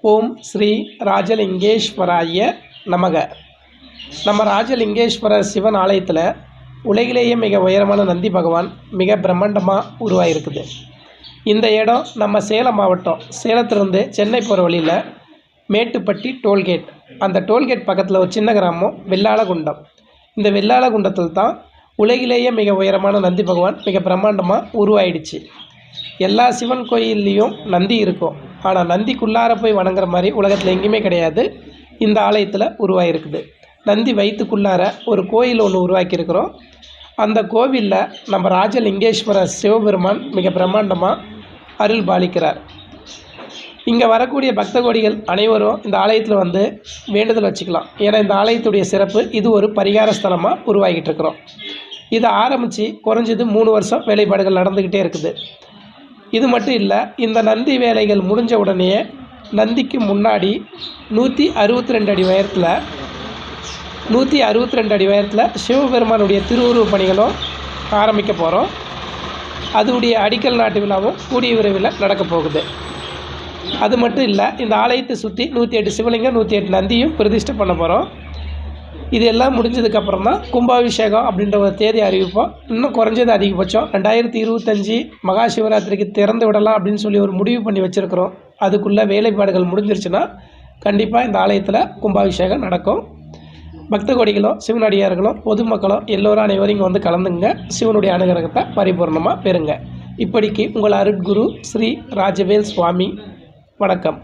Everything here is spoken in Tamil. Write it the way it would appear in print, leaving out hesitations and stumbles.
ஓம் ஸ்ரீ ராஜலிங்கேஸ்வராய நமக. நம்ம ராஜலிங்கேஸ்வரர் சிவன் ஆலயத்தில் உலகிலேயே மிக உயரமான நந்தி பகவான் மிக பிரம்மாண்டமாக உருவாகிருக்குது. இந்த இடம் நம்ம சேலம் மாவட்டம், சேலத்திலிருந்து சென்னை போகிற வழியில் மேட்டுப்பட்டி டோல்கேட், அந்த டோல்கேட் பக்கத்தில் ஒரு சின்ன கிராமம் வெள்ளாளகுண்டம். இந்த வெள்ளாளகுண்டத்தில் தான் உலகிலேயே மிக உயரமான நந்தி பகவான் மிக பிரம்மாண்டமாக உருவாயிடுச்சு. எல்லா சிவன் கோயில்லையும் நந்தி இருக்கும், ஆனால் நந்திக்குள்ளார போய் வணங்குற மாதிரி உலகத்தில் எங்கேயுமே கிடையாது. இந்த ஆலயத்தில் உருவாகிருக்குது. நந்தி வயிற்றுக்குள்ளார ஒரு கோயில் ஒன்று உருவாக்கியிருக்கிறோம். அந்த கோவிலில் நம்ம ராஜலிங்கேஸ்வரர் சிவபெருமான் மிக பிரம்மாண்டமாக அருள் பாலிக்கிறார். இங்கே வரக்கூடிய பக்த கோடிகள் அனைவரும் இந்த ஆலயத்தில் வந்து வேண்டுதல் வச்சுக்கலாம். ஏன்னா இந்த ஆலயத்துடைய சிறப்பு, இது ஒரு பரிகார ஸ்தலமாக உருவாகிட்டு இருக்கிறோம். இதை ஆரம்பித்து குறைஞ்சது 3 வருஷம் வேலைப்பாடுகள் நடந்துக்கிட்டே இருக்குது. இது மட்டும் இல்லை, இந்த நந்தி வேலைகள் முடிஞ்ச உடனே நந்திக்கு முன்னாடி 162 அடி உயரத்தில் 162 அடி உயரத்தில் சிவபெருமானுடைய திருவுருவ பணிகளும் ஆரம்பிக்க போகிறோம். அதனுடைய அடிக்கல் நாட்டு விழாவும் கூடிய விரைவில் நடக்க போகுது. அது மட்டும் இல்லை, இந்த ஆலயத்தை சுற்றி 108 சிவலிங்கம் 108 நந்தியும் பிரதிஷ்டை பண்ண போகிறோம். இது எல்லாம் முடிஞ்சதுக்கப்புறம் தான் கும்பாபிஷேகம் அப்படின்ற ஒரு தேதி அறிவிப்போம். இன்னும் குறைஞ்சது அதிகபட்சம் 2025 மகா சிவராத்திரிக்கு திறந்து விடலாம் அப்படின்னு சொல்லி ஒரு முடிவு பண்ணி வச்சுருக்கிறோம். அதுக்குள்ளே வேலைப்பாடுகள் முடிஞ்சிருச்சுன்னா கண்டிப்பாக இந்த ஆலயத்தில் கும்பாபிஷேகம் நடக்கும். பக்த கோடிகளும் சிவனடியார்களும் பொதுமக்களும் எல்லோரும் அனைவரும் இங்கே வந்து கலந்துங்க. சிவனுடைய அனுகிரகத்தை பரிபூர்ணமாக பெறுங்க. இப்படிக்கு உங்கள் அருட்குரு ஸ்ரீ ராஜவேல் சுவாமி. வணக்கம்.